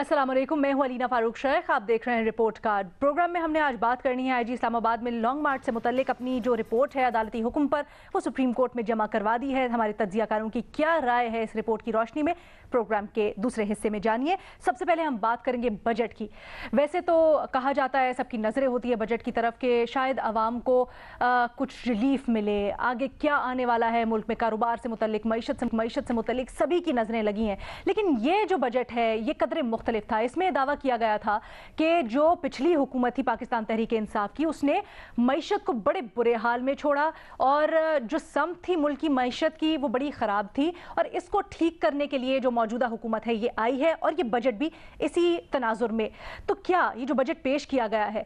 अस्सलाम वालेकुम, मैं हूं अलीना फारूक शेख। आप देख रहे हैं रिपोर्ट कार्ड। प्रोग्राम में हमने आज बात करनी है आईजी इस्लामाबाद में लॉन्ग मार्च से मुतल्लिक अपनी जो रिपोर्ट है अदालती हुक्म पर, वो सुप्रीम कोर्ट में जमा करवा दी है। हमारे तज्जियाकारों की क्या राय है इस रिपोर्ट की रोशनी में, प्रोग्राम के दूसरे हिस्से में जानिए। सबसे पहले हम बात करेंगे बजट की। वैसे तो कहा जाता है, सबकी नज़रें होती है बजट की तरफ के शायद आवाम को कुछ रिलीफ मिले, आगे क्या आने वाला है मुल्क में, कारोबार से मुतल्लिक, मईशत से मुतल्लिक सभी की नज़रें लगी हैं। लेकिन ये जो बजट है ये कदरे मुख्तलिफ था। इसमें दावा किया गया था कि जो पिछली हुकूमत थी पाकिस्तान तहरीक इंसाफ की, उसने मईशत को बड़े बुरे हाल में छोड़ा और जो सम थी मुल्क की मईशत की वो बड़ी ख़राब थी, और इसको ठीक करने के लिए जो मौजूदा हुकूमत है ये आई है और ये बजट भी इसी तनाजुर में। तो क्या ये जो बजट पेश किया गया है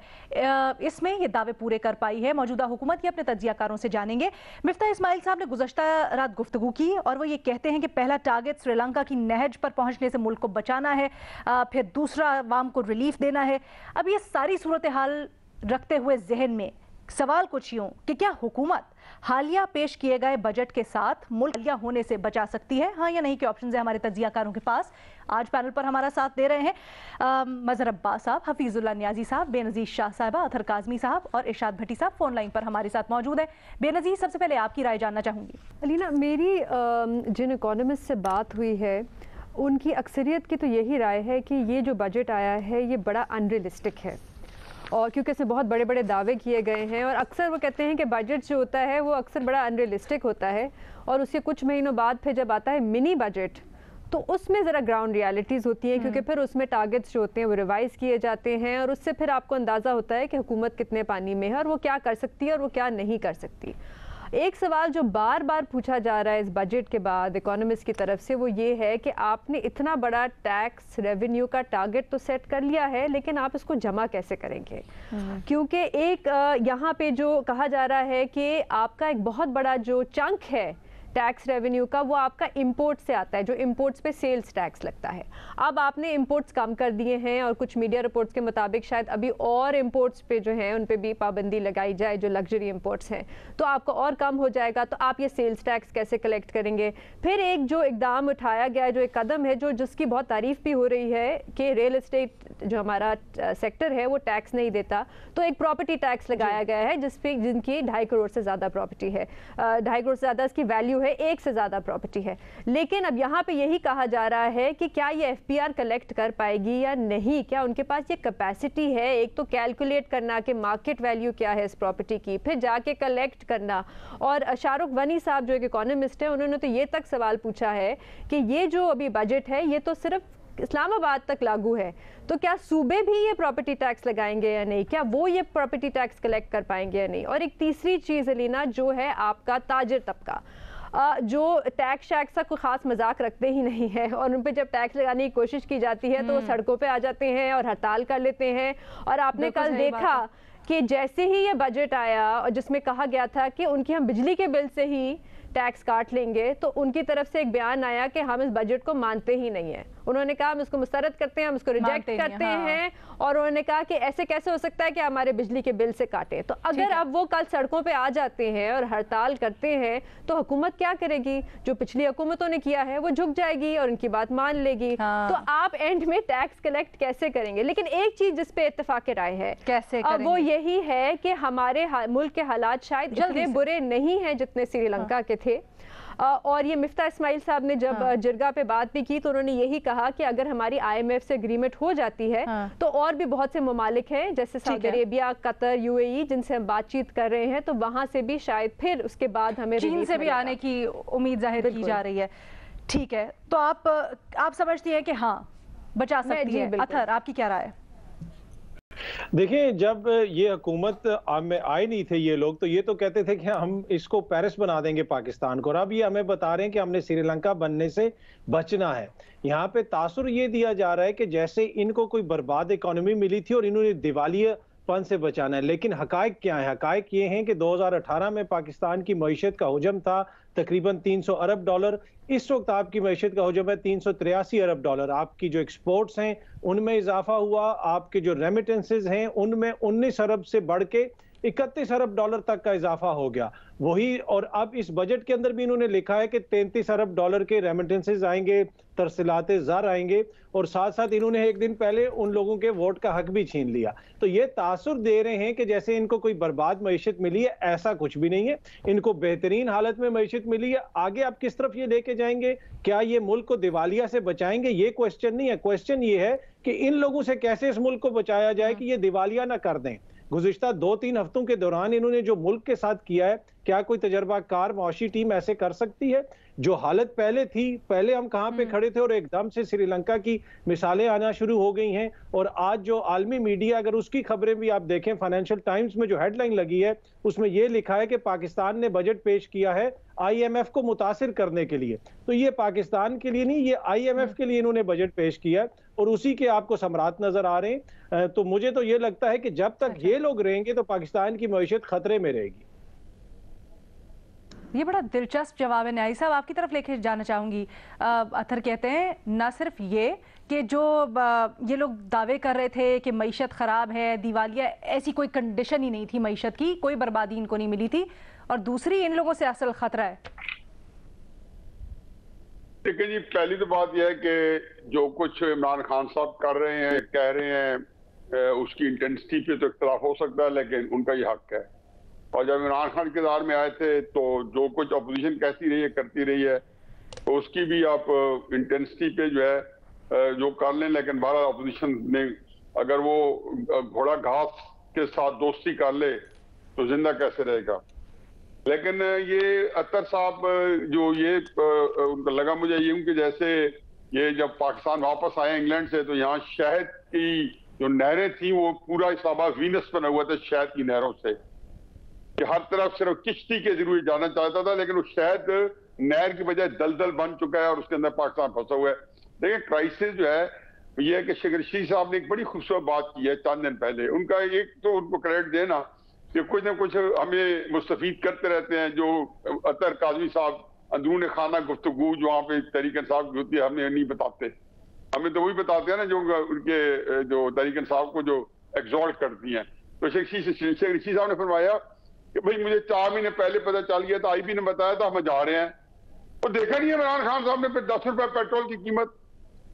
इसमें ये दावे पूरे कर पाई है मौजूदा हुकूमत? ये अपने तज्जियाकारों से जानेंगे। मिफ्ता इस्माइल साहब ने गुज़श्ता रात गुफ्तगू की और वो ये कहते हैं कि पहला टारगेट श्रीलंका की नहज पर पहुंचने से मुल्क को बचाना है, फिर दूसरा अवाम को रिलीफ देना है। अब ये सारी सूरत हाल रखते हुए जहन में सवाल कुछ यूं कि क्या हुकूमत हालिया पेश किए गए बजट के साथ मुल्क हालिया होने से बचा सकती है, हाँ या नहीं के ऑप्शन है हमारे तज्जियाकारों के पास। आज पैनल पर हमारा साथ दे रहे हैं मजहर अब्बास साहब, हफीजुल्लाह नियाजी साहब, बेनज़ीर शाह साहिबा, अतहर काज़मी साहब और इरशाद भट्टी साहब फ़ोन लाइन पर हमारे साथ मौजूद है। बेनज़ीर, सबसे पहले आपकी राय जानना चाहूँगी। अलीना, मेरी जिन इकोनॉमिस्ट से बात हुई है उनकी अक्सरियत की तो यही राय है कि ये जो बजट आया है ये बड़ा अनरियलिस्टिक है, और क्योंकि इसमें बहुत बड़े बड़े दावे किए गए हैं और अक्सर वो कहते हैं कि बजट जो होता है वो अक्सर बड़ा अनरियलिस्टिक होता है, और उसके कुछ महीनों बाद फिर जब आता है मिनी बजट तो उसमें ज़रा ग्राउंड रियलिटीज़ होती हैं, क्योंकि फिर उसमें टारगेट्स जो होते हैं वो रिवाइज़ किए जाते हैं और उससे फिर आपको अंदाज़ा होता है कि हुकूमत कितने पानी में है और वो क्या कर सकती है और वो क्या नहीं कर सकती। एक सवाल जो बार बार पूछा जा रहा है इस बजट के बाद इकोनॉमिस्ट की तरफ से वो ये है कि आपने इतना बड़ा टैक्स रेवेन्यू का टारगेट तो सेट कर लिया है, लेकिन आप इसको जमा कैसे करेंगे? क्योंकि एक यहाँ पे जो कहा जा रहा है कि आपका एक बहुत बड़ा जो चंक है टैक्स रेवेन्यू का वो आपका इंपोर्ट से आता है, जो इंपोर्ट्स पे सेल्स टैक्स लगता है। अब आपने इंपोर्ट्स कम कर दिए हैं और कुछ मीडिया रिपोर्ट्स के मुताबिक शायद अभी और इंपोर्ट्स पे जो हैं उन पे भी पाबंदी लगाई जाए, जो लग्जरी इंपोर्ट्स हैं, तो आपका और कम हो जाएगा। तो आप ये सेल्स टैक्स कैसे कलेक्ट करेंगे? फिर एक जो इकदाम उठाया गया, जो एक कदम है जो जिसकी बहुत तारीफ भी हो रही है कि रियल एस्टेट जो हमारा सेक्टर है वो टैक्स नहीं देता, तो एक प्रॉपर्टी टैक्स लगाया गया है जिसपे जिनकी 2.5 करोड़ से ज़्यादा प्रॉपर्टी है, 2.5 करोड़ से ज़्यादा इसकी वैल्यू है, एक से ज़्यादा प्रॉपर्टी है। लेकिन अब यहाँ पे यही कहा जा रहा है कि क्या ये एफपीआर कलेक्ट कर पाएगी या नहीं, क्या उनके पास ये कैपेसिटी है? एक तो कैलकुलेट करना कि मार्केट वैल्यू क्या है इस प्रॉपर्टी की, फिर जाके कलेक्ट करना। और शाहरुख वनी साहब जो एक इकोनॉमिस्ट है उन्होंने तो ये तक सवाल पूछा है कि ये जो अभी बजट है ये तो सिर्फ इस्लामाबाद तक लागू है, तो क्या सूबे भी ये प्रॉपर्टी टैक्स लगाएंगे या नहीं? क्या वो ये प्रॉपर्टी टैक्स कलेक्ट कर पाएंगे या नहीं? और एक तीसरी चीज़ अलीना जो है आपका ताजिर तबका, जो टैक्स शैक्स का कोई ख़ास मजाक रखते ही नहीं है, और उन पर जब टैक्स लगाने की कोशिश की जाती है तो वो सड़कों पे आ जाते हैं और हड़ताल कर लेते हैं। और आपने कल देखा कि जैसे ही ये बजट आया और जिसमें कहा गया था कि उनकी हम बिजली के बिल से ही टैक्स काट लेंगे, तो उनकी तरफ से एक बयान आया कि हम इस बजट को मानते ही नहीं है। उन्होंने कहा हम इसको मुस्तरद करते हैं, हम इसको रिजेक्ट करते हैं, और उन्होंने कहा कि ऐसे कैसे हो सकता है कि हमारे बिजली के बिल से काटे। तो अगर अब वो कल सड़कों पे आ जाते हैं और हड़ताल करते हैं तो हुकूमत क्या करेगी? जो पिछली हुकूमतों ने किया है वो झुक जाएगी और उनकी बात मान लेगी। तो आप एंड में टैक्स कलेक्ट कैसे करेंगे? लेकिन एक चीज जिस पे इत्तेफाक राय है कैसे वो यही है कि हमारे मुल्क के हालात शायद इतने बुरे नहीं हैं जितने श्रीलंका के थे। और ये मिफ्ता इस्माइल साहब ने जब जिरगा पे बात भी की तो उन्होंने यही कहा कि अगर हमारी IMF से एग्रीमेंट हो जाती है तो और भी बहुत से ममालिक हैं जैसे सऊदी अरेबिया, कतर, UAE जिनसे हम बातचीत कर रहे हैं, तो वहाँ से भी शायद फिर उसके बाद हमें चीन से भी आने की उम्मीद जाहिर की जा रही है। ठीक है, तो आप समझती है कि हाँ बचा सकती है? अतहर, आपकी क्या राय है? देखिए, जब ये हुकूमत में आए नहीं थे ये लोग, तो ये तो कहते थे कि हम इसको पेरिस बना देंगे पाकिस्तान को, और अब ये हमें बता रहे हैं कि हमने श्रीलंका बनने से बचना है। यहाँ पे तासुर ये दिया जा रहा है कि जैसे इनको कोई बर्बाद इकोनॉमी मिली थी और इन्होंने दिवालियापन से बचाना है। लेकिन हकायक क्या है? हकायक ये हैं कि 2018 में पाकिस्तान की मईशत का हुजम था तकरीबन 300 अरब डॉलर। इस वक्त आपकी मईशत का हुजम है 383 अरब डॉलर। आपकी जो एक्सपोर्ट्स हैं उनमें इजाफा हुआ, आपके जो रेमिटेंसेज हैं उनमें 19 अरब से बढ़ के 31 अरब डॉलर तक का इजाफा हो गया वही। और अब इस बजट के अंदर भी इन्होंने लिखा है कि 33 अरब डॉलर के रेमिटेंसेज आएंगे, तरसीलाते ज़र आएंगे, और साथ साथ इन्होंने एक दिन पहले उन लोगों के वोट का हक भी छीन लिया। तो ये तासुर दे रहे हैं कि जैसे इनको कोई बर्बाद मईशत मिली है, ऐसा कुछ भी नहीं है। इनको बेहतरीन हालत में मईशत मिली है। आगे आप किस तरफ ये लेके जाएंगे, क्या ये मुल्क को दिवालिया से बचाएंगे, ये क्वेश्चन नहीं है। क्वेश्चन ये है कि इन लोगों से कैसे इस मुल्क को बचाया जाए कि ये दिवालिया ना कर दें। गुज़िश्ता 2-3 हफ्तों के दौरान इन्होंने जो मुल्क के साथ किया है, क्या कोई तजर्बाकार मौशी टीम ऐसे कर सकती है? जो हालत पहले थी, पहले हम कहां पे खड़े थे और एकदम से श्रीलंका की मिसालें आना शुरू हो गई हैं। और आज जो आलमी मीडिया, अगर उसकी खबरें भी आप देखें, फाइनेंशियल टाइम्स में जो हेडलाइन लगी है उसमें यह लिखा है कि पाकिस्तान ने बजट पेश किया है IMF को मुतासिर करने के लिए। तो ये पाकिस्तान के लिए नहीं, ये IMF के लिए इन्होंने बजट पेश किया है और उसी के आपको सम्राट नजर आ रहे हैं। तो मुझे तो ये लगता है कि जब तक ये लोग रहेंगे तो पाकिस्तान की मईशत खतरे में रहेगी। ये बड़ा दिलचस्प जवाब है। न्यायी साहब, आपकी तरफ लेके जाना चाहूंगी। अतर कहते हैं ना सिर्फ ये कि जो ये लोग दावे कर रहे थे कि मईशत खराब है, दिवालिया, ऐसी कोई कंडीशन ही नहीं थी मईशत की, कोई बर्बादी इनको नहीं मिली थी, और दूसरी इन लोगों से असल खतरा है। देखिए जी, पहली तो बात यह है कि जो कुछ इमरान खान साहब कर रहे हैं, कह रहे हैं, उसकी इंटेंसिटी पे तो इख्तलाफ हो सकता है, लेकिन उनका ये हक है। और जब इमरान खान के दौर में आए थे तो जो कुछ अपोजिशन कहती रही है, करती रही है, तो उसकी भी आप इंटेंसिटी पे जो है जो कर लें, लेकिन बारह अपोजिशन ने अगर वो घोड़ा घास के साथ दोस्ती कर ले तो जिंदा कैसे रहेगा। लेकिन ये अतर साहब जो ये उनको लगा मुझे यूं कि जैसे ये जब पाकिस्तान वापस आए इंग्लैंड से, तो यहाँ शहद की जो नहरें थी वो पूरा इस्लामाबाद वीनस बना हुआ था शहद की नहरों से, कि हर तरफ सिर्फ किश्ती के जरूर जाना चाहता था, लेकिन वो शहद नहर की बजाय दलदल बन चुका है और उसके अंदर पाकिस्तान फंसा हुआ है। देखिए, क्राइसिस जो है ये है कि शेख रशीद साहब ने एक बड़ी खूबसूरत बात की है चंद दिन पहले। उनका एक तो उनको क्रेडिट देना कि कुछ ना कुछ हमें मुस्तफीद करते रहते हैं। जो अतर काजमी साहब अंदरून खाना गुफ्तगू जो वहाँ पे तहरीक इंसाफ की होती है, हमें नहीं बताते, हमें तो वही बताते हैं ना जो उनके जो तहरीक इंसाफ को जो एग्जॉल्ट करती हैं। तो शेख रशीद साहब ने फरमाया कि भाई मुझे 4 महीने पहले पता चल गया था, IB ने बताया था, हम जा रहे हैं। तो देखा नहीं है इमरान खान साहब ने फिर 10 रुपए पेट्रोल की कीमत,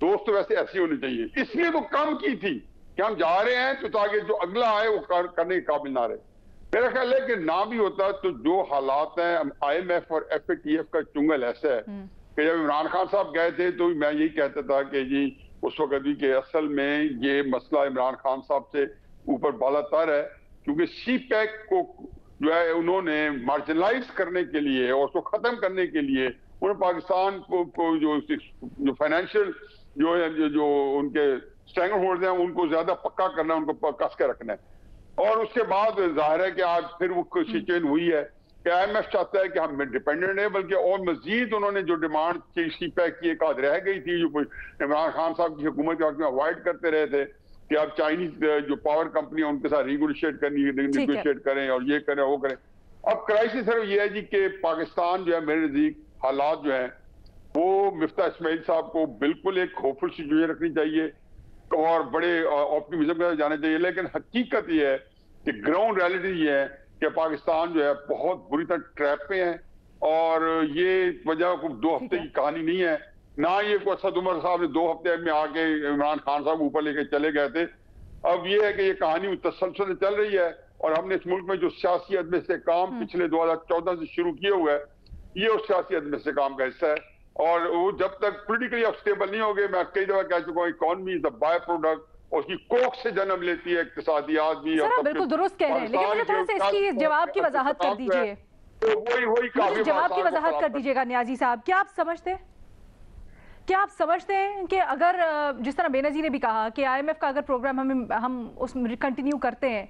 दोस्त तो वैसे ऐसी होनी चाहिए, इसलिए तो कम की थी कि हम जा रहे हैं तो ताकि जो अगला आए वो करने के काबिल ना रहे। मेरा ख्याल है कि ना भी होता तो जो हालात हैं, IMF और FATF का चुंगल ऐसा है कि जब इमरान खान साहब गए थे तो मैं यही कहता था कि जी उस वक्त भी कि असल में ये मसला इमरान खान साहब से ऊपर बालातर है, क्योंकि CPEC को जो है उन्होंने मार्जिनलाइज करने के लिए और उसको खत्म करने के लिए उन्होंने पाकिस्तान को जो फाइनेंशियल जो उनके स्ट्रैंगल होल्ड हैं उनको ज्यादा पक्का करना, उनको कस के रखना है। और उसके बाद जाहिर है कि आज फिर वो सिचुएशन हुई है कि IMF चाहता है कि हम डिपेंडेंट है, बल्कि और मजीद उन्होंने जो डिमांड CPEC की एक आध रह गई थी, जो इमरान खान साहब की हुकूमत के वक्त में अवॉइड करते रहे थे कि आप चाइनीज जो पावर कंपनी है उनके साथ नेगोशिएट करें और ये करें वो करें। अब क्राइसिस सिर्फ ये है जी कि पाकिस्तान जो है, मेरे नजदीक हालात जो है वो मिफ्ता इस्माइल साहब को बिल्कुल एक होपफुल सिचुएशन रखनी चाहिए और बड़े ऑप्टिमिज्म के साथ जाना चाहिए। लेकिन हकीकत ये है कि ग्राउंड रियलिटी ये है कि पाकिस्तान जो है बहुत बुरी तरह ट्रैप पे है, और ये वजह को 2 हफ्ते की कहानी नहीं है, ना ये को असद उमर साहब ने 2 हफ्ते में आके इमरान खान साहब ऊपर लेके चले गए थे। अब ये है कि ये कहानी तसलसल चल रही है, और हमने इस मुल्क में जो सियासी अदम से काम पिछले 2014 से शुरू किया हुआ है, ये उस सियासी अदम से काम का हिस्सा है। और वो जब तक पोलिटिकली स्टेबल नहीं होगे, मैं कई दफा कह चुका हूँ, economy is the by product, और उसकी कोख से जन्म लेती है इक्तिसादियात भी। बिल्कुल दुरुस्त कह रहे हैं, लेकिन मुझे थोड़ा सा इसकी जवाब की वजाहत कर दीजिए, तो वही काफी जवाब की वजाहत कर दीजिएगा न्याजी साहब। क्या आप समझते हैं कि अगर जिस तरह बेनजीर ने भी कहा कि IMF का अगर प्रोग्राम हम उसमें कंटिन्यू करते हैं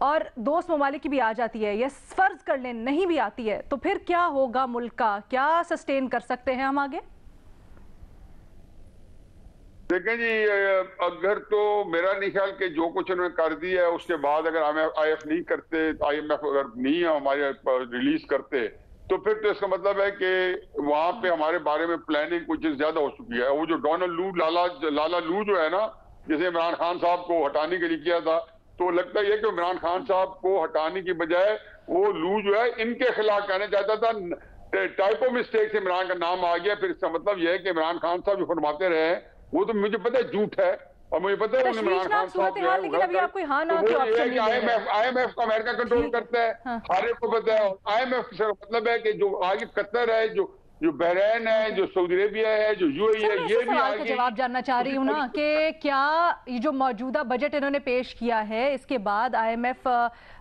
और दोस्त ममालिक की भी आ जाती है या फर्ज कर लें नहीं भी आती है, तो फिर क्या होगा मुल्क का? क्या सस्टेन कर सकते हैं हम आगे? देखें जी, अगर तो मेरा नहीं ख्याल कि जो कुछ उन्होंने कर दिया है उसके बाद अगर IMF नहीं करते, IMF अगर नहीं हमारे रिलीज करते, तो फिर तो इसका मतलब है कि वहां पे हमारे बारे में प्लानिंग कुछ ज्यादा हो चुकी है। वो जो डोनाल्ड लू लाला लू जो है ना, जिसे इमरान खान साहब को हटाने के लिए किया था, तो लगता है कि इमरान खान साहब को हटाने की बजाय वो लू जो है इनके खिलाफ कहना चाहता था। टाइप ऑफ मिस्टेक से इमरान का नाम आ गया। फिर इसका मतलब यह है कि इमरान खान साहब जो फरमाते रहे वो तो मुझे पता है झूठ है, और मुझे पता है इमरान खान साहब जो है लेकिन अभी आप कोई हाँ ना तो के वो ये है ऑप्शन कि नहीं दे रहे। IMF को अमेरिका कंट्रोल करता है, हाँ। हर एक को पता है। IMF से मतलब है कि जो आगे कतर है, जो बहरीन है, जो सऊदी अरेबिया है, जो UAE है, ये भी सवाल का जवाब जानना चाह रही हूँ ना कि क्या ये जो मौजूदा बजट इन्होंने पेश किया है इसके बाद IMF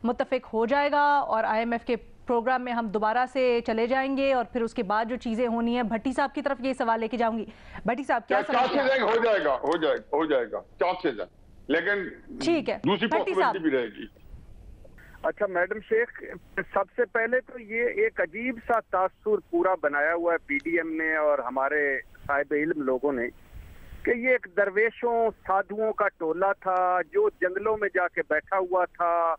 मुत्तफिक हो जाएगा और IMF के प्रोग्राम में हम दोबारा से चले जाएंगे, और फिर उसके बाद जो चीजें होनी है, भट्टी साहब की तरफ ये सवाल लेके जाऊंगी। भट्टी साहब क्या समझते हैं? हो जाएगा चांस से जाए, लेकिन ठीक है, दूसरी पॉसिबिलिटी भी रहेगी। अच्छा मैडम शेख, सबसे पहले तो ये एक अजीब सा तासुर पूरा बनाया हुआ है PDM ने और हमारे साहिब इल्म लोगों ने कि ये एक दरवेशों साधुओं का टोला था जो जंगलों में जाके बैठा हुआ था,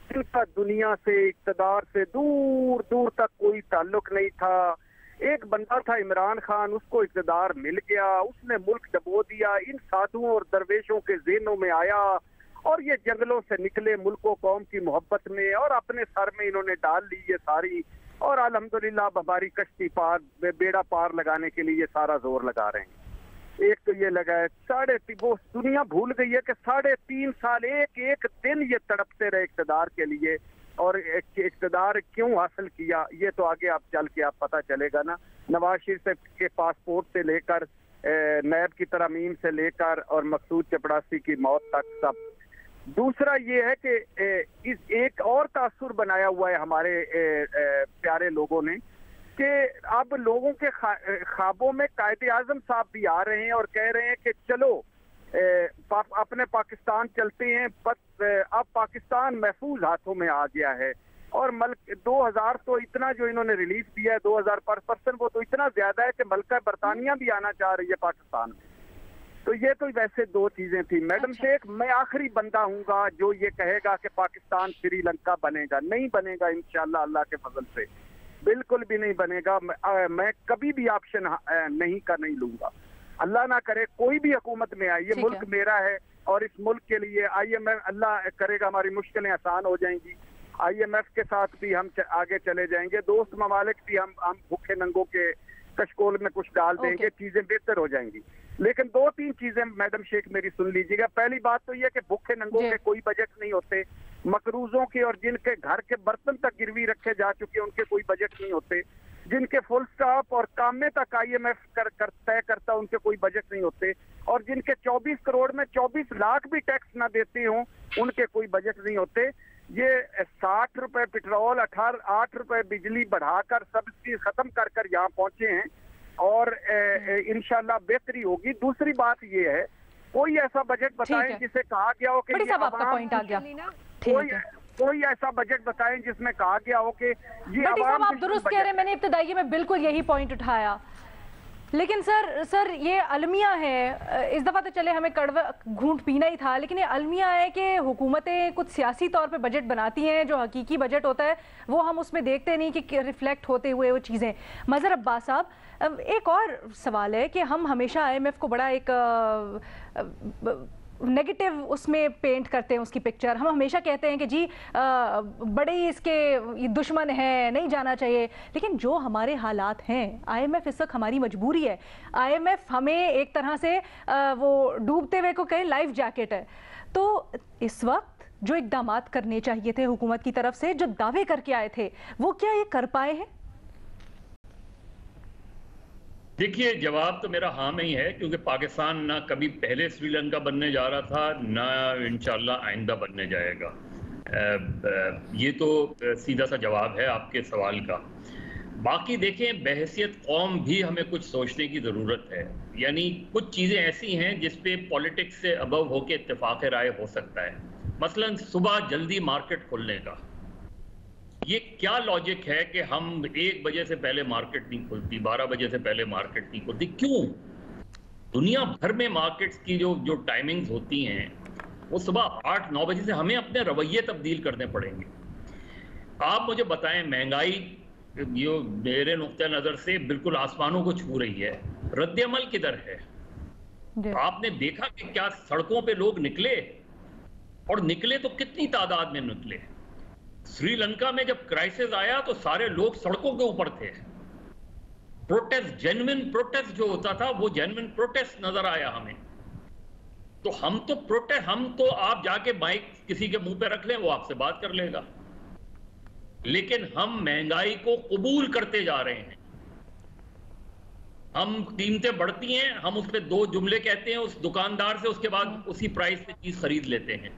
जिनका दुनिया से इक़्तिदार से दूर दूर तक कोई ताल्लुक नहीं था। एक बंदा था इमरान खान, उसको इक़्तिदार मिल गया, उसने मुल्क डबो दिया, इन साधुओं और दरवेशों के ज़हनों में आया और ये जंगलों से निकले मुल्क कौम की मोहब्बत में, और अपने सर में इन्होंने डाल ली ये सारी, और अल्हम्दुलिल्लाह हमारी कश्ती पार बेड़ा पार लगाने के लिए ये सारा जोर लगा रहे हैं। एक तो ये लगा है वो दुनिया भूल गई है कि 3.5 साल एक एक दिन ये तड़पते रहे इक़्तिदार के लिए, और इक़्तिदार क्यों हासिल किया ये तो आगे आप चल के आप पता चलेगा ना। नवाज शरीफ के पासपोर्ट से लेकर नैब की तरमीम से लेकर और मकसूद चपड़ासी की मौत तक सब। दूसरा ये है कि इस एक और तासुर बनाया हुआ है हमारे प्यारे लोगों ने कि अब लोगों के ख्वाबों में कायदे आजम साहब भी आ रहे हैं और कह रहे हैं कि चलो अपने पाकिस्तान चलते हैं, अब पाकिस्तान महफूज हाथों में आ गया है। और 2000 तो इतना जो इन्होंने रिलीज दिया है 2000 पर पर्सन, वो तो इतना ज्यादा है कि मलका बरतानिया भी आना चाह रही है पाकिस्तान में। तो ये तो वैसे दो चीजें थी मैडम शेख। मैं आखिरी बंदा हूँगा जो ये कहेगा कि पाकिस्तान श्रीलंका बनेगा, नहीं बनेगा इंशाल्लाह, अल्लाह के फजल से बिल्कुल भी नहीं बनेगा। मैं कभी भी ऑप्शन नहीं लूंगा। अल्लाह ना करे कोई भी हुकूमत में आए, ये मुल्क मेरा है और इस मुल्क के लिए IMF अल्लाह करेगा हमारी मुश्किलें आसान हो जाएंगी। IMF के साथ भी हम आगे चले जाएंगे, दोस्त ममालिक भी हम भूखे नंगों के कशकोल में कुछ डाल देंगे, चीजें बेहतर हो जाएंगी। लेकिन 2-3 चीजें मैडम शेख मेरी सुन लीजिएगा। पहली बात तो यह कि भूखे नंगों के कोई बजट नहीं होते, मकरूजों के और जिनके घर के बर्तन तक गिरवी रखे जा चुके उनके कोई बजट नहीं होते, जिनके फुल स्टॉप और कामे तक IMF तय करता उनके कोई बजट नहीं होते, और जिनके 24 करोड़ में 24 लाख भी टैक्स ना देते हों उनके कोई बजट नहीं होते। ये 60 रुपए पेट्रोल, 8 रुपए बिजली बढ़ाकर सब्सिडी खत्म कर यहाँ पहुंचे हैं और इंशाल्लाह बेहतरी होगी। दूसरी बात ये है, कोई ऐसा बजट बताएं जिसे कहा गया हो कि कोई ऐसा बजट बताएं जिसमें कहा गया हो कि ये आवाम, आप दुरुस्त कह रहे हैं, मैंने इब्तिदाई में बिल्कुल यही पॉइंट उठाया। लेकिन सर ये अलमिया है, इस दफ़ा तो चले हमें कड़वा घूंट पीना ही था, लेकिन ये अलमिया है कि हुकूमतें कुछ सियासी तौर पे बजट बनाती हैं, जो हकीकी बजट होता है वो हम उसमें देखते नहीं कि रिफ्लेक्ट होते हुए वो चीज़ें। मज़हर अब्बास साहब, एक और सवाल है कि हम हमेशा IMF को बड़ा एक नेगेटिव उसमें पेंट करते हैं उसकी पिक्चर। हम हमेशा कहते हैं कि जी बड़े ही इसके दुश्मन हैं, नहीं जाना चाहिए। लेकिन जो हमारे हालात हैं, IMF इस वक्त हमारी मजबूरी है। IMF हमें एक तरह से वो डूबते हुए को कहें लाइफ जैकेट है। तो इस वक्त जो इकदाम करने चाहिए थे हुकूमत की तरफ से, जो दावे करके आए थे, वो क्या ये कर पाए हैं? देखिए, जवाब तो मेरा हाँ में ही है, क्योंकि पाकिस्तान ना कभी पहले श्रीलंका बनने जा रहा था, ना इंशाल्लाह आइंदा बनने जाएगा। ये तो सीधा सा जवाब है आपके सवाल का। बाकी देखें, बहैसियत कौम भी हमें कुछ सोचने की ज़रूरत है। यानी कुछ चीज़ें ऐसी हैं जिस पे पॉलिटिक्स से अबव होकर इत्तेफाक राय हो सकता है। मसलन सुबह जल्दी मार्केट खोलने का, ये क्या लॉजिक है कि हम 1 बजे से पहले मार्केट नहीं खुलती, 12 बजे से पहले मार्केट नहीं खुलती? क्यों? दुनिया भर में मार्केट्स की जो टाइमिंग्स होती हैं वो सुबह 8-9 बजे से हमें अपने रवैये तब्दील करने पड़ेंगे। आप मुझे बताएं, महंगाई जो मेरे नुक्ते नज़र से बिल्कुल आसमानों को छू रही है, रद्द-ए-अमल किधर है? आपने देखा कि क्या सड़कों पे लोग निकले? और निकले तो कितनी तादाद में निकले। श्रीलंका में जब क्राइसिस आया तो सारे लोग सड़कों के ऊपर थे। प्रोटेस्ट, जेन्युइन प्रोटेस्ट जो होता था वो जेन्युइन प्रोटेस्ट नजर आया हमें। तो हम तो आप जाके माइक किसी के मुंह पे रख लें, वो आपसे बात कर लेगा, लेकिन हम महंगाई को कबूल करते जा रहे हैं। हम कीमतें बढ़ती हैं, हम उस पर 2 जुमले कहते हैं उस दुकानदार से, उसके बाद उसी प्राइस पे चीज खरीद लेते हैं।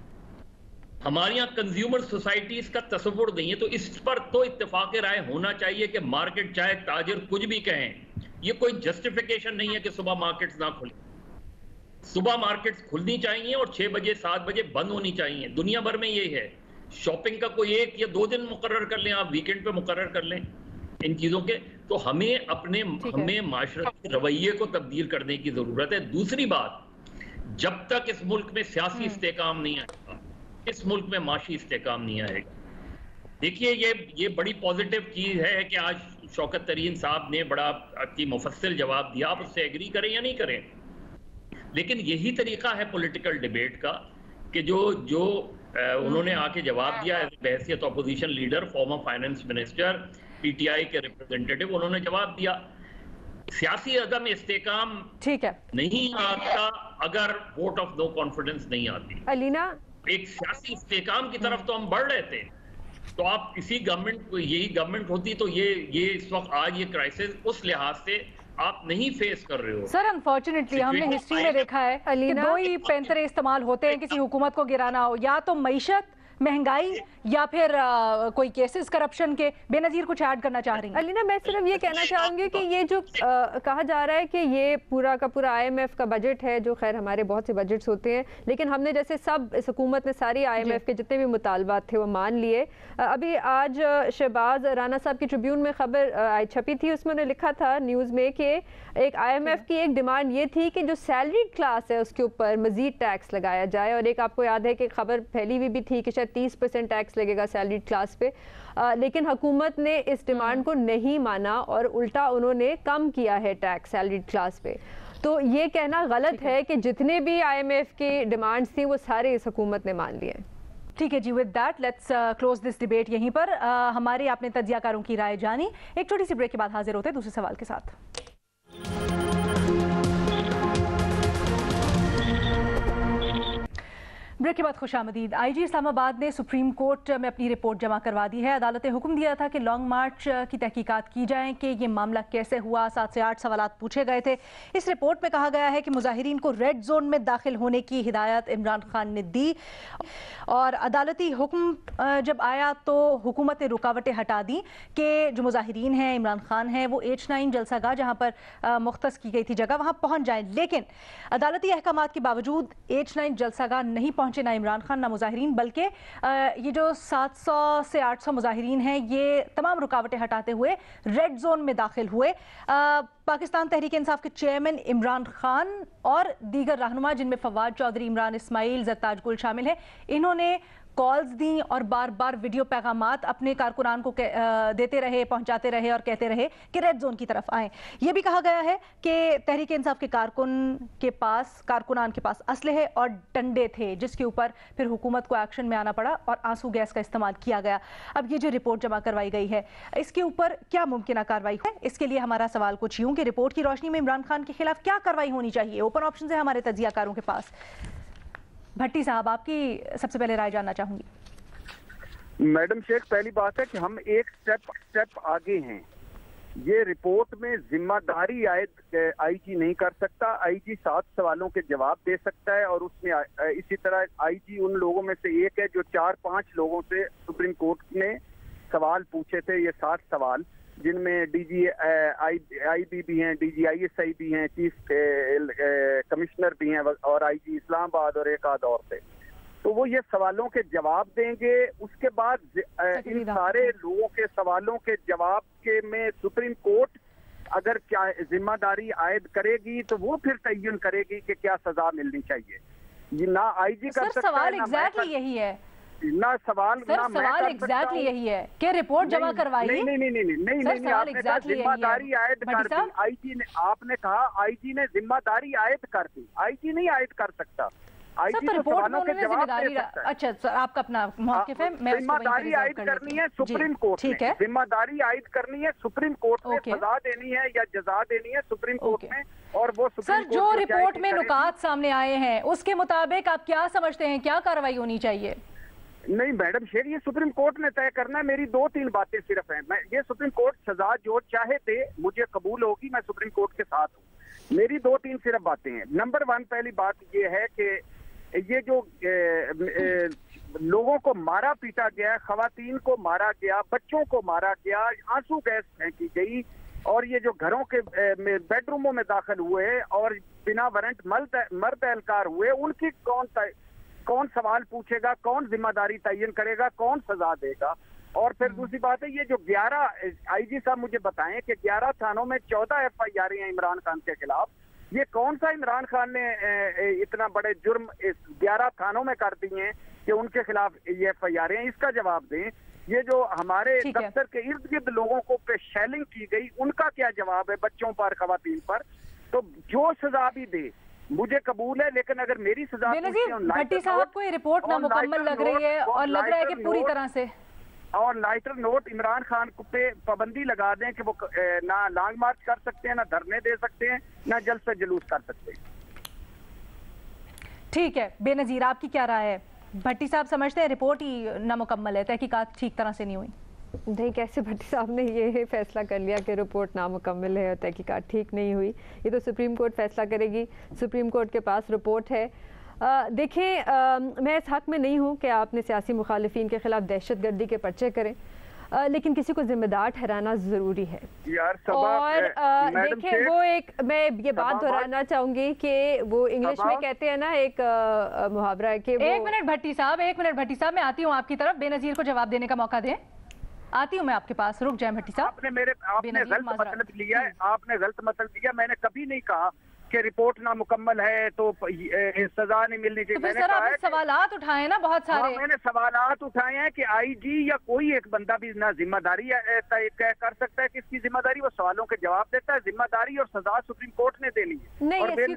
हमारे यहाँ कंज्यूमर सोसाइटीज का तस्वुर नहीं है। तो इस पर तो इत्तेफाक राय होना चाहिए कि मार्केट चाहे ताजिर कुछ भी कहें, ये कोई जस्टिफिकेशन नहीं है कि सुबह मार्केट्स ना खुले। सुबह मार्केट्स खुलनी चाहिए और 6 बजे 7 बजे बंद होनी चाहिए। दुनिया भर में ये है। शॉपिंग का कोई 1 या 2 दिन मुकर्रर कर लें, आप वीकेंड पे मुकर्रर कर लें इन चीजों के। तो हमें माशरती रवैये को तब्दील करने की जरूरत है। दूसरी बात, जब तक इस मुल्क में सियासी इस्तेकाम नहीं आएगा, इस मुल्क में माशी इस्तेकाम नहीं आएगा। देखिए ये बड़ी पॉजिटिव चीज है कि आज शौकत तरीन साहब ने बड़ा अच्छी मुफस्सिल जवाब दिया। आप उससे एग्री करें या नहीं करें, लेकिन यही तरीका है पॉलिटिकल डिबेट का कि जो उन्होंने आके जवाब दिया एज बहसियत opposition leader, former finance minister, PTI के रिप्रेजेंटेटिव, उन्होंने जवाब दिया सियासी अदम इस्तेकाम ठीक है नहीं आता अगर वोट ऑफ नो कॉन्फिडेंस नहीं आती। अलीना, एक सियासी इस्तेकाम की तरफ तो हम बढ़ रहे थे। तो आप यही गवर्नमेंट होती तो ये इस वक्त आज ये क्राइसिस उस लिहाज से आप नहीं फेस कर रहे हो। सर अनफॉर्चुनेटली हमने हिस्ट्री में देखा है कि 2 ही पैंतरे इस्तेमाल होते हैं किसी हुकूमत को गिराना हो, या तो मईशत, महंगाई, या फिर कोई केसेस करप्शन के। बेनजीर कुछ ऐड करना चाह रही हैं? अलीना, मैं सिर्फ ये कहना चाहूंगी कि ये जो कहा जा रहा है कि ये पूरा का पूरा IMF का बजट है, जो खैर हमारे बहुत से बजट्स होते हैं, लेकिन हमने जैसे सब इस हुकूमत ने सारी IMF के जितने भी मुतालबात थे वो मान लिए। अभी आज शहबाज राना साहब की ट्रिब्यून में खबर छपी थी, उसमें उन्होंने लिखा था न्यूज़ में कि एक IMF की एक डिमांड ये थी कि जो सैलरीड क्लास है उसके ऊपर मजीद टैक्स लगाया जाए। और एक आपको याद है कि खबर फैली हुई भी थी कि 30% टैक्स लगेगा सैलरीड क्लास पे, लेकिन हुकूमत ने इस डिमांड को नहीं माना और उल्टा उन्होंने कम किया है टैक्स सैलरीड क्लास पे। तो ये कहना गलत है कि जितने भी IMF की डिमांड्स थी वो सारे इस हुकूमत ने मान लिए। ठीक है जी, with that let's close this debate यहीं पर। हमारे आपने तज्जियाकारों की राय जानी। एक छोटी सी ब्रेक के बाद हाजिर होते हैं दूसरे सवाल के साथ। ब्रेक के बाद खुशामदीद। IG इस्लामाबाद ने सुप्रीम कोर्ट में अपनी रिपोर्ट जमा करवा दी है। अदालत ने हुक्म दिया था कि लॉन्ग मार्च की तहकीकात की जाए कि ये मामला कैसे हुआ। 7 से 8 सवालात पूछे गए थे। इस रिपोर्ट में कहा गया है कि मुजाहिरीन को रेड जोन में दाखिल होने की हिदायत इमरान खान ने दी और अदालती हुक्म जब आया तो हुकूमत ने रुकावटें हटा दी कि जो मुजाहिरीन हैं, इमरान खान हैं, वो H9 जलसागाह जहाँ पर मुख्तस की गई थी जगह, वहाँ पहुँच जाएँ। लेकिन अदालती अहकामात के बावजूद H9 जलसागाह नहीं पहुँचे ना इमरान खान ना मुजाहिरीन, बल्कि ये जो 700 से 800 मुजाहिरीन हैं ये तमाम रुकावटें हटाते हुए रेड जोन में दाखिल हुए। पाकिस्तान तहरीक इंसाफ के चेयरमैन इमरान खान और दीगर रहनुमा जिनमें फवाद चौधरी, इमरान इस्माइल, ज़रताज गुल शामिल हैं, इन्होंने कॉल्स दी और बार बार वीडियो पैगामात अपने कारकुनान को देते रहे, पहुंचाते रहे और कहते रहे कि रेड जोन की तरफ आएं। यह भी कहा गया है कि तहरीक इंसाफ के कारकुनान के पास असलहे और डंडे थे, जिसके ऊपर फिर हुकूमत को एक्शन में आना पड़ा और आंसू गैस का इस्तेमाल किया गया। अब ये जो रिपोर्ट जमा करवाई गई है, इसके ऊपर क्या मुमकिन कार्रवाई है? इसके लिए हमारा सवाल कुछ यूं कि रिपोर्ट की रोशनी में इमरान खान के खिलाफ क्या कार्रवाई होनी चाहिए? ओपन ऑप्शन है हमारे तज्जियाकारों के पास। भट्टी साहब, आपकी सबसे पहले राय जानना चाहूंगी। मैडम शेख, पहली बात है कि हम एक स्टेप आगे हैं। ये रिपोर्ट में जिम्मेदारी आयद IG नहीं कर सकता। IG 7 सवालों के जवाब दे सकता है और उसमें इसी तरह IG उन लोगों में से एक है जो 4-5 लोगों से सुप्रीम कोर्ट ने सवाल पूछे थे। ये 7 सवाल जिनमें DGIB भी हैं, DGISI भी हैं, चीफ कमिश्नर भी हैं और IG इस्लामाबाद और एक आध और थे। तो वो ये सवालों के जवाब देंगे। उसके बाद इन सारे लोगों के सवालों के जवाब के में सुप्रीम कोर्ट अगर क्या जिम्मेदारी आयद करेगी तो वो फिर तयन करेगी कि क्या सजा मिलनी चाहिए। ये ना IG कर सकता है, सवाल एग्जैक्टली यही है ना सवाल एग्जैक्टली यही है कि रिपोर्ट जमा करवाई। नहीं, आपने कहा जिम्मेदारी आयद कर दी IG ने। आपने कहा IG ने जिम्मेदारी आयद कर दी। IG नहीं आयद कर सकता। आईजी तो रिपोर्ट सवालों के जवाब दे सकता है। अच्छा सर, आपका अपना मौक़िफ़ है, मैं जिम्मेदारी आयद करनी है सुप्रीम कोर्ट में, जिम्मेदारी आयद करनी है सुप्रीम कोर्ट में, सजा देनी है या जजा देनी है सुप्रीम कोर्ट में, और वो सर जो रिपोर्ट में नुकात सामने आए हैं उसके मुताबिक आप क्या समझते हैं, क्या कार्रवाई होनी चाहिए? नहीं मैडम शेर, ये सुप्रीम कोर्ट ने तय करना है। मेरी 2-3 बातें सिर्फ हैं। मैं ये सुप्रीम कोर्ट सजा जो चाहे दे, मुझे कबूल होगी, मैं सुप्रीम कोर्ट के साथ हूँ। मेरी 2-3 सिर्फ बातें हैं। नंबर 1 पहली बात ये है कि ये जो लोगों को मारा पीटा गया, खवातीन को मारा गया, बच्चों को मारा गया, आंसू गैस फेंकी गई, और ये जो घरों के बेडरूमों में दाखिल हुए और बिना वारंट मर्द एहलकार हुए, उनकी कौन सवाल पूछेगा, कौन जिम्मेदारी तयन करेगा, कौन सजा देगा? और फिर दूसरी बात है, ये जो 11 आईजी साहब मुझे बताएं कि 11 थानों में 14 FIR हैं इमरान खान के खिलाफ। ये कौन सा इमरान खान ने इतना बड़े जुर्म इस 11 थानों में कर दिए हैं कि उनके खिलाफ ये FIR हैं? इसका जवाब दें। ये जो हमारे दफ्तर के इर्द गिर्द लोगों को पे शेलिंग की गई, उनका क्या जवाब है? बच्चों पर, खवातीन पर। तो जो सजा भी दे मुझे कबूल है, लेकिन अगर मेरी सजा भट्टी साहब को ये रिपोर्ट नामुकम्मल लग रही है और लग रहा है कि पूरी तरह से, और लाइटर नोट इमरान खान पे पाबंदी लगा दें कि वो ना लॉन्ग मार्च कर सकते हैं, ना धरने दे सकते हैं, ना जल्द से जुलूस कर सकते हैं। ठीक है बेनजीर, आपकी क्या राय है? भट्टी साहब समझते हैं रिपोर्ट ही नामुकम्मल है, तहकीकात ठीक तरह से नहीं हुई? नहीं, कैसे भट्टी साहब ने ये फैसला कर लिया कि रिपोर्ट नामुकम्मल है और तहकीकात ठीक नहीं हुई? ये तो सुप्रीम कोर्ट फैसला करेगी। सुप्रीम कोर्ट के पास रिपोर्ट है। देखें, मैं इस हक़ में नहीं हूँ कि आपने सियासी मुखालिफिन के ख़िलाफ़ दहशतगर्दी के पर्चे करें, लेकिन किसी को जिम्मेदार ठहराना ज़रूरी है। और देखें, वो एक मैं ये बात दोहराना चाहूँगी कि वो इंग्लिश में कहते हैं ना, एक मुहावरा है कि एक मिनट भट्टी साहब, मैं आती हूँ आपकी तरफ। बेनज़ीर को जवाब देने का मौका दें। आती हूँ मैं आपके पास, रुक जाए भट्टी साहब। आपने गलत मतलब लिया है, आपने गलत मतलब लिया। मैंने कभी नहीं कहा कि रिपोर्ट नामुकम्मल है तो सजा नहीं मिलनी चाहिए। तो सर आपने सवालात उठाए ना बहुत सारे। मैंने सवालात उठाए हैं कि आईजी या कोई एक बंदा भी ना जिम्मेदारी तय कर सकता है किसकी जिम्मेदारी, वो सवालों के जवाब देता है। जिम्मेदारी और सजा सुप्रीम कोर्ट ने देनी है। नहीं,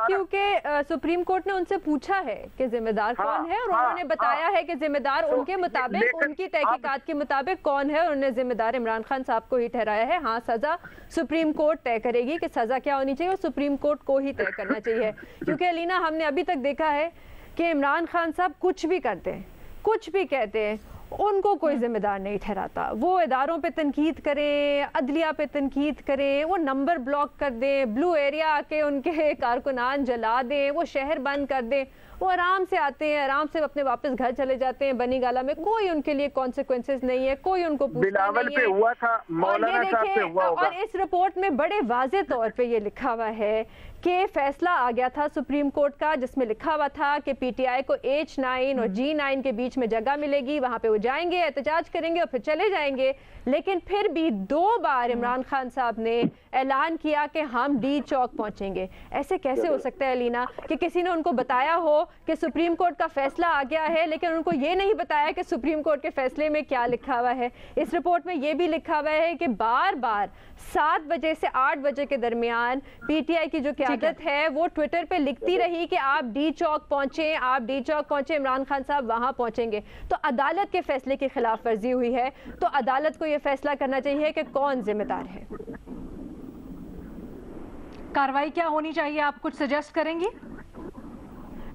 क्योंकि सुप्रीम कोर्ट ने उनसे पूछा है कि जिम्मेदार कौन है, और उन्होंने बताया है कि जिम्मेदार उनके मुताबिक, उनकी तहकीकात के मुताबिक कौन है, उन्होंने जिम्मेदार इमरान खान साहब को ही ठहराया है। हाँ, सजा सुप्रीम कोर्ट तय करेगी कि सजा क्या होनी चाहिए, और सुप्रीम कोर्ट को ही तय करना चाहिए। क्योंकि अलीना, हमने अभी तक देखा है कि इमरान खान साहब कुछ भी करते हैं, कुछ भी कहते हैं, उनको कोई जिम्मेदार नहीं ठहराता। वो इदारों पे तनकीद करें, अदलिया पे तनकीद करें, वो नंबर ब्लॉक कर दें, ब्लू एरिया आके उनके कारकुनान जला दें, वो शहर बंद कर दें, वो आराम से आते हैं, आराम से अपने वापस घर चले जाते हैं बनी गाला में। कोई उनके लिए कॉन्सिक्वेंसेस नहीं है, कोई उनको पूछता नहीं है। हुआ था, मौलाना साहब पे हुआ होगा। और इस रिपोर्ट में बड़े वाज़े तौर पे ये लिखा हुआ है कि फैसला आ गया था सुप्रीम कोर्ट का, जिसमें लिखा हुआ था कि पीटीआई को H9 और G9 के बीच में जगह मिलेगी, वहां पे वो जाएंगे, एहतजाज करेंगे और फिर चले जाएंगे। लेकिन फिर भी 2 बार इमरान खान साहब ने ऐलान किया कि हम D चौक पहुंचेंगे। ऐसे कैसे हो सकता है अलीना कि किसी ने उनको बताया हो कि सुप्रीम कोर्ट का फैसला आ गया है, लेकिन उनको ये नहीं बताया कि सुप्रीम कोर्ट के फैसले में क्या लिखा हुआ है। इस रिपोर्ट में ये भी लिखा हुआ है कि बार बार 7 बजे से 8 बजे के दरमियान पीटीआई की जो क़यादत है वो ट्विटर पे लिखती रही कि आप D चौक पहुंचे, आप D चौक पहुंचे, इमरान खान साहब वहां पहुंचेंगे। तो अदालत के फैसले की खिलाफ वर्जी हुई है, तो अदालत को यह फैसला करना चाहिए कि कौन जिम्मेदार है। कार्रवाई क्या होनी चाहिए, आप कुछ सजेस्ट करेंगी?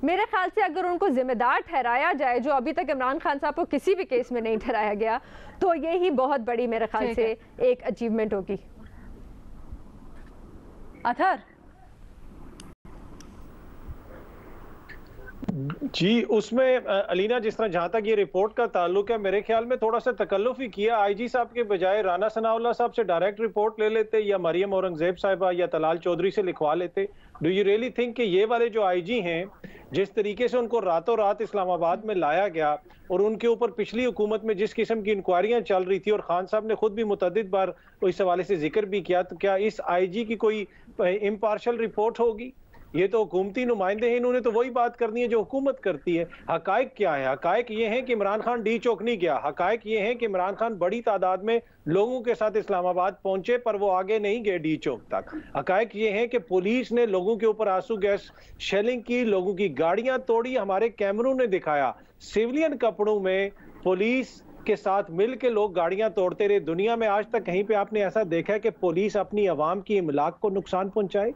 मेरे ख्याल से अगर उनको जिम्मेदार ठहराया जाए, जो अभी तक इमरान खान साहब को किसी भी केस में नहीं ठहराया गया, तो ये ही बहुत बड़ी मेरे ख्याल से एक अचीवमेंट होगी। अतहर जी, उसमें अलीना, जिस तरह जहां तक ये रिपोर्ट का ताल्लुक है, मेरे ख्याल में थोड़ा सा तकल्लुफ ही किया। आईजी साहब के बजाय राना सनाउल्लाह साहब से डायरेक्ट रिपोर्ट ले लेते, या मरियम औरंगजेब साहिबा या तलाल चौधरी से लिखवा लेते। डू यू रियली थिंक कि ये वाले जो आईजी हैं, जिस तरीके से उनको रातों रात इस्लामाबाद में लाया गया और उनके ऊपर पिछली हुकूमत में जिस किस्म की इंक्वायरियां चल रही थी, और खान साहब ने खुद भी मुतअद्दिद बार इस हवाले से जिक्र भी किया, तो क्या इस आईजी की कोई इम्पार्शल रिपोर्ट होगी? ये तो हुकूमती नुमाइंदे हैं, इन्होंने तो वही बात करनी है जो हुकूमत करती है। हकायक क्या है? हकायक ये है कि इमरान खान डी चौक नहीं गया। हकायक ये है कि इमरान खान बड़ी तादाद में लोगों के साथ इस्लामाबाद पहुंचे पर वो आगे नहीं गए डी चौक तक। हकायक ये है कि पुलिस ने लोगों के ऊपर आंसू गैस शेलिंग की, लोगों की गाड़ियां तोड़ी। हमारे कैमरों ने दिखाया सिविलियन कपड़ों में पुलिस के साथ मिल के लोग गाड़ियां तोड़ते रहे। दुनिया में आज तक कहीं पे आपने ऐसा देखा है कि पुलिस अपनी आवाम की इमलाक को नुकसान पहुंचाए?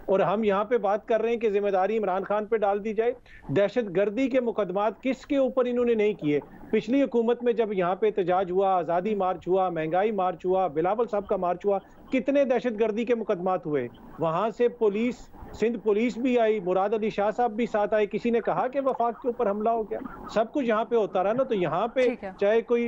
और हम यहाँ पे बात कर रहे हैं कि जिम्मेदारी इमरान खान पे डाल दी जाए। दहशतगर्दी के मुकदमात किसके ऊपर इन्होंने नहीं किए? पिछली हुकूमत में जब यहाँ पे एहतजाज हुआ, आज़ादी मार्च हुआ, महंगाई मार्च हुआ, बिलावल साहब का मार्च हुआ, कितने दहशतगर्दी के मुकदमात हुए? वहां से पुलिस, सिंध पुलिस भी आई, मुराद अली शाह साहब भी साथ आए। किसी ने कहा कि वफाक के ऊपर हमला हो गया? सब कुछ यहाँ पे होता रहा ना। तो यहाँ पे चाहे कोई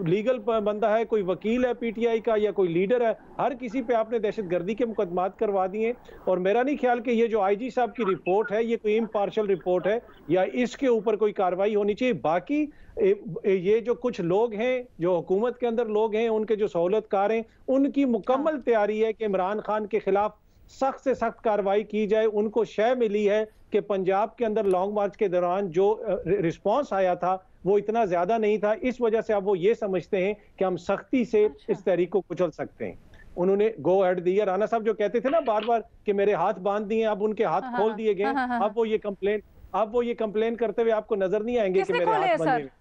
लीगल बंदा है, कोई वकील है पीटीआई का या कोई लीडर है, हर किसी पे आपने दहशतगर्दी के मुकदमात करवा दिए। और मेरा नहीं ख्याल कि ये जो आईजी साहब की रिपोर्ट है ये कोई इम्पार्शियल रिपोर्ट है या इसके ऊपर कोई कार्रवाई होनी चाहिए। बाकी ये जो कुछ लोग हैं, जो हुकूमत के अंदर लोग हैं, उनके जो सहूलतकार हैं, उनकी मुकम्मल तैयारी है कि इमरान खान के खिलाफ सख्त से सख्त कार्रवाई की जाए। उनको शय मिली है कि पंजाब के अंदर लॉन्ग मार्च के दौरान जो रिस्पांस आया था वो इतना ज्यादा नहीं था, इस वजह से अब वो ये समझते हैं कि हम सख्ती से इस तहरीक को कुचल सकते हैं। उन्होंने गो हेड दिया। राना साहब जो कहते थे ना बार बार कि मेरे हाथ बांध दिए, अब उनके हाथ खोल दिए गए। अब वो ये कंप्लेन करते हुए आपको नजर नहीं आएंगे कि मेरे हाथ बंधे हैं।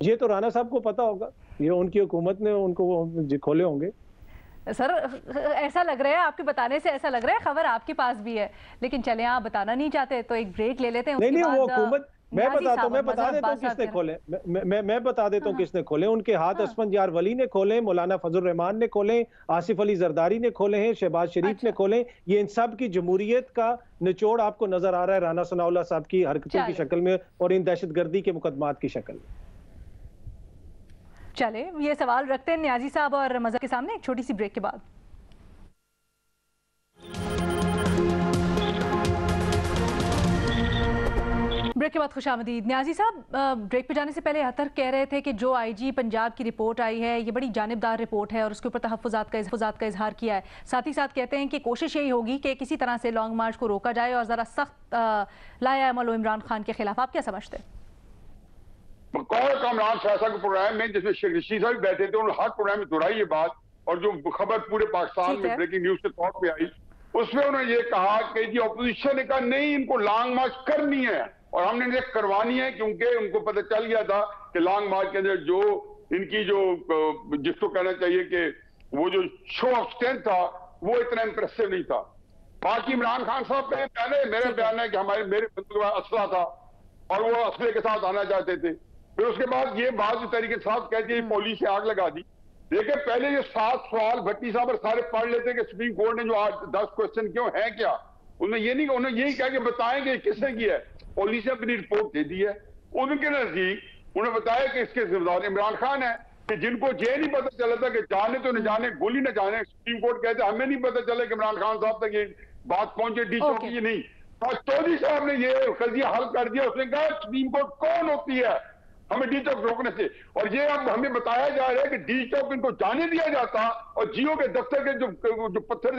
ये तो राना साहब को पता होगा, ये उनकी हुकूमत ने उनको खोले होंगे। सर ऐसा लग रहा है, आपके बताने से ऐसा लग रहा है खबर आपके पास भी है, लेकिन चले आप बताना नहीं चाहते तो एक ब्रेक ले लेते हैं। नहीं, वो हुकूमत मैं बता देता हूँ किसने खोले। मैं बता देता हूँ किसने खोले। उनके हाथ असफंद यार वली ने खोले, मौलाना फजल रहमान ने खोले, आसिफ अली जरदारी ने खोले हैं, शहबाज शरीफ ने खोले। ये इन सब की जमहूरियत का निचोड़ आपको नजर आ रहा है राना सनाउल्लाह साहब की हरकतों की शक्ल में और इन दहशतगर्दी के मुकदमात की शक्ल में। चले ये सवाल रखते हैं न्याजी साहब और मज़हर के सामने एक छोटी सी ब्रेक के बाद। ब्रेक के बाद खुशामदीद। न्याजी साहब, ब्रेक पे जाने से पहले अतर कह रहे थे कि जो आईजी पंजाब की रिपोर्ट आई है ये बड़ी जानिबदार रिपोर्ट है और उसके ऊपर तहफ़्फ़ुज़ात का इजहार किया है। साथ ही साथ कहते हैं कि कोशिश यही होगी कि किसी तरह से लॉन्ग मार्च को रोका जाए और ज़रा सख्त लाया अमल हो इमरान खान के खिलाफ। आप क्या समझते हैं? कामरान शाह के प्रोग्राम में जिसमें शेख रशीद साहब बैठे थे, उन्होंने हर प्रोग्राम में दोहराई ये बात, और जो खबर पूरे पाकिस्तान में ब्रेकिंग न्यूज के तौर पे आई उसमें उन्होंने ये कहा कि जी ऑपोजिशन ने कहा नहीं, इनको लॉन्ग मार्च करनी है और हमने इन्हें करवानी है, क्योंकि उनको पता चल गया था कि लॉन्ग मार्च के अंदर जो इनकी जो जिसको कहना चाहिए कि वो जो शो ऑफ स्ट्रेंथ था वो इतना इंप्रेसिव नहीं था। बाकी इमरान खान साहब पे पहले मेरा बयान है कि मेरे बंदूक के पास असला था और वो असले के साथ आना चाहते थे। फिर उसके बाद ये बात इस तरीके के साथ कहती है पुलिस से आग लगा दी। देखिए पहले ये 7 सवाल भट्टी साहब और सारे पढ़ लेते कि सुप्रीम कोर्ट ने जो आज 10 क्वेश्चन क्यों है क्या, उन्होंने ये नहीं, उन्होंने यही कहा कि बताएंगे किसने किया है। पुलिस ने अपनी रिपोर्ट दे दी है। उनके नजदीक उन्होंने बताया कि इसके जिम्मेदार इमरान खान है, कि जिनको ये नहीं पता चला था कि जाने तो न जाने गोली न जाने, सुप्रीम कोर्ट कहते हमें नहीं पता चला कि इमरान खान साहब तक ये बात पहुंचे डी चौक की नहीं। और चौधरी साहब ने ये कजिया हल कर दिया। उसने कहा सुप्रीम कोर्ट कौन होती है हमें डी चौक रोकने से, और ये अब हमें बताया जा रहा है कि डी चौक इनको जाने दिया जाता और जियो के दफ्तर के जो पत्थर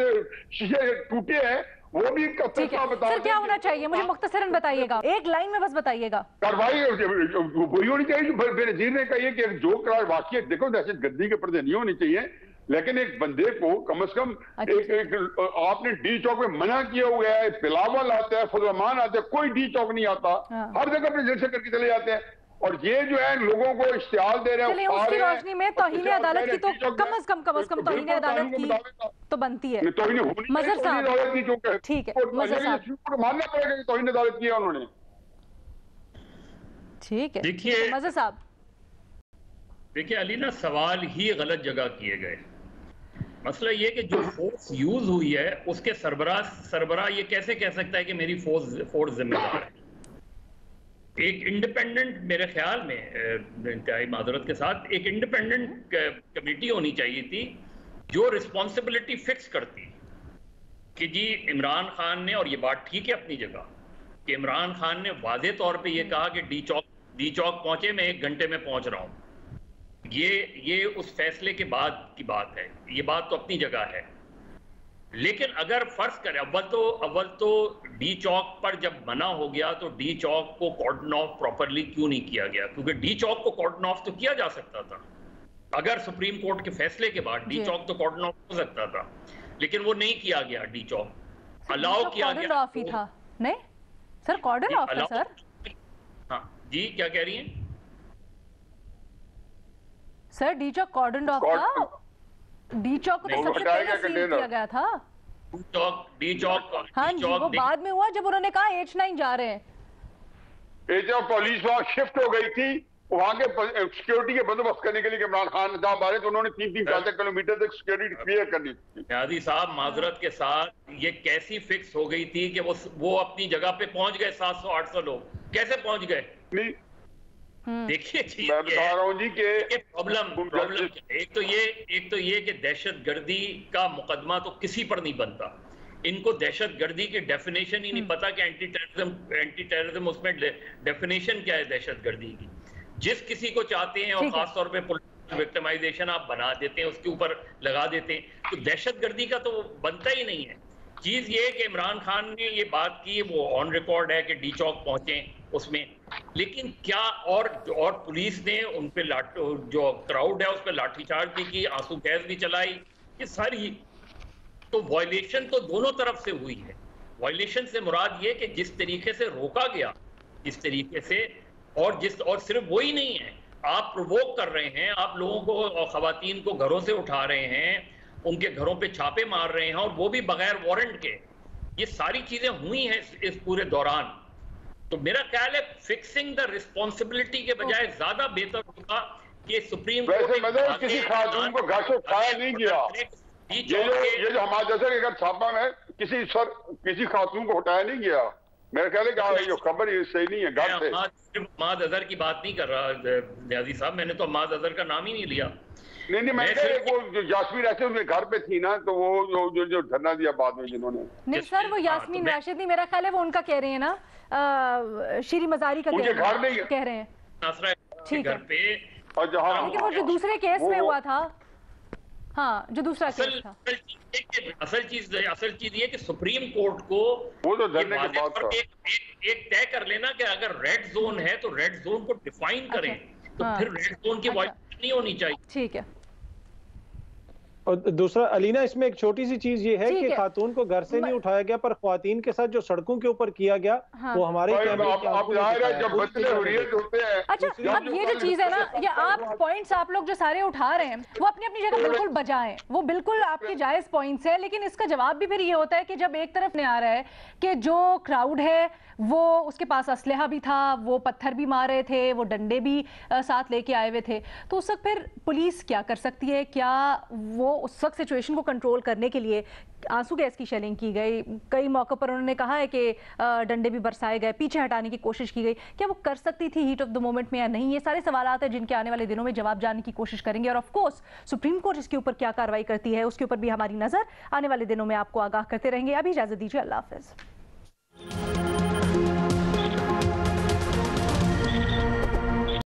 शीशे टूटे हैं वो भी सर क्या होना चाहिए, मुझे मुख्तसरन बताइएगा, एक लाइन में बस बताइएगा। कार्रवाई वही होनी चाहिए जो बेनजीर ने कही है कि जो वाकई देखो दहशतगर्दी के पर्दे नहीं होनी चाहिए, लेकिन एक बंदे को कम से कम एक आपने डी चौक में मना किया हुआ है। बिलावल आता है, फजल रहमान आते हैं, कोई डी चौक नहीं आता, हर जगह अपने जलसे करके चले जाते हैं। और ये जो है लोगों को इश्तिहार दे रहे हैं, उसकी रोशनी में तौहीन अदालत की तो कम से कम तौहीन अदालत की तो बनती है। मज़हर साहब ठीक है, मज़हर साहब मानना पड़ेगा कि तौहीन अदालत की है उन्होंने। ठीक है, देखिए मज़हर साहब, देखिए अली ना सवाल ही गलत जगह किए गए। मसला ये कि जो फोर्स यूज हुई है उसके सरबराह ये कैसे कह सकता है कि मेरी फोर्स जिम्मेदार है। एक इंडिपेंडेंट, मेरे ख्याल में इंतहाई माजरत के साथ, एक इंडिपेंडेंट कमेटी होनी चाहिए थी जो रिस्पॉन्सिबिलिटी फिक्स करती कि जी इमरान खान ने, और ये बात ठीक है अपनी जगह, कि इमरान खान ने वाज़े तौर पे ये कहा कि डी चौक पहुंचे, मैं 1 घंटे में पहुंच रहा हूं। ये उस फैसले के बाद की बात है, ये बात तो अपनी जगह है। लेकिन अगर फर्ज करें, अव्वल तो डी चौक पर जब बना हो गया तो डी चौक को कॉर्डन ऑफ प्रॉपरली क्यों नहीं किया गया? क्योंकि डी चौक को कॉर्डन ऑफ तो किया जा सकता था अगर सुप्रीम कोर्ट के फैसले के बाद डी चौक तो कॉर्डन ऑफ हो सकता था, लेकिन वो नहीं किया गया। डी चौक अलाउ किया गया, ऑफ ही था। नहीं सर, कॉर्डन ऑफ था सर। हाँ जी, क्या कह रही हैं sir? D Chowk cordon off था। डी चौक को तो सबसे पहले सील किया गया था। डी चौक हाँ जी, वो बाद में हुआ जब उन्होंने कहा H9 जा रहे हैं। पुलिस वहां शिफ्ट हो गई थी वहां के सिक्योरिटी के बंदोबस्त करने के लिए इमरान खान जहां मारे तो उन्होंने 3-4 किलोमीटर तक सिक्योरिटी क्लियर करनी थी। न्याजी साहब माजरत के साथ, ये कैसी फिक्स हो गई थी कि वो अपनी जगह पे पहुंच गए? 700-800 लोग कैसे पहुंच गए? नहीं देखिए मैं बता रहा हूँ जी कि प्रॉब्लम एक तो ये कि दहशतगर्दी का मुकदमा तो किसी पर नहीं बनता। इनको दहशतगर्दी की डेफिनेशन ही नहीं पता कि एंटी टेररिज्म उसमें डेफिनेशन क्या है दहशतगर्दी की। जिस किसी को चाहते हैं और खासतौर पे पॉलिटिकल विक्टिमाइजेशन आप बना देते हैं, उसके ऊपर लगा देते हैं, तो दहशतगर्दी का तो बनता ही नहीं है। चीज ये कि इमरान खान ने ये बात की, वो ऑन रिकॉर्ड है कि डी चौक पहुंचे उसमें, लेकिन क्या और पुलिस ने उन पे जो क्राउड है उस पर लाठीचार्ज भी की, आंसू गैस भी चलाई, ये सारी तो वायलेशन तो दोनों तरफ से हुई है। वायलेशन से मुराद ये कि जिस तरीके से रोका गया, जिस तरीके से और सिर्फ वही नहीं है, आप प्रोवोक कर रहे हैं, आप लोगों को और खवातीन को घरों से उठा रहे हैं, उनके घरों पे छापे मार रहे हैं और वो भी बगैर वारंट के। ये सारी चीजें हुई हैं इस पूरे दौरान। तो मेरा ख्याल है फिक्सिंग द रिस्पॉन्सिबिलिटी के बजाय ज्यादा बेहतर होगा कि सुप्रीम कोर्ट किसी खातून को घर से उठाया नहीं गया। ये जो हमारे जैसे अगर छापा में किसी खातून को उठाया नहीं गया, मेरा ख्याल है कि ये खबर ये सही नहीं है। घर से अहमद अजहर की बात नहीं कर रहा न्याजी साहब, मैंने तो अहमद अजहर का नाम ही नहीं लिया। नहीं मैं वो जो यास्मीन राशिद उनके घर पे थी ना, तो वो जो धरना दिया बाद में जिन्होंने। नहीं सर, वो यास्मीन राशिद नहीं, मेरा ख्याल है वो उनका कह रहे हैं ना, शीरी मजारी का कह रहे हैं। ठीक है, लेकिन वो जो दूसरे केस में हुआ था, हाँ जो दूसरा केस था, असल चीज ये कि सुप्रीम कोर्ट को वो तो धरने के बाद एक तय कर लेना कि अगर रेड जोन है तो रेड जोन को डिफाइन करें, तो फिर रेड जोन की वायलेशन नहीं होनी चाहिए। ठीक है। और दूसरा अलीना, इसमें एक छोटी सी चीज ये है कि खातून को घर से नहीं उठाया गया, पर ख्वातीन के साथ जो सड़कों के ऊपर किया गया, वो हमारे अच्छा, अब ये जो चीज है ना, ये आप पॉइंट्स आप लोग जो सारे उठा रहे हैं वो अपनी अपनी जगह बिल्कुल बजा है, वो बिल्कुल आपके जायज पॉइंट्स है, लेकिन इसका जवाब भी फिर ये होता है कि जब एक तरफ ने आ रहा है कि जो क्राउड है वो उसके पास असलहा भी था, वो पत्थर भी मार रहे थे, वो डंडे भी साथ लेके आए हुए थे, तो उस वक्त फिर पुलिस क्या कर सकती है? क्या वो उस वक्त सिचुएशन को कंट्रोल करने के लिए आंसू गैस की शेलिंग की गई, कई मौकों पर उन्होंने कहा है कि डंडे भी बरसाए गए, पीछे हटाने की कोशिश की गई, क्या वो कर सकती थी हीट ऑफ द मोमेंट में या नहीं? ये सारे सवालात हैं जिनके आने वाले दिनों में जवाब जानने की कोशिश करेंगे, और ऑफ कोर्स सुप्रीम कोर्ट इसके ऊपर क्या कार्रवाई करती है उसके ऊपर भी हमारी नजर आने वाले दिनों में आपको आगाह करते रहेंगे। अभी इजाजत दीजिए, अल्लाह हाफिज।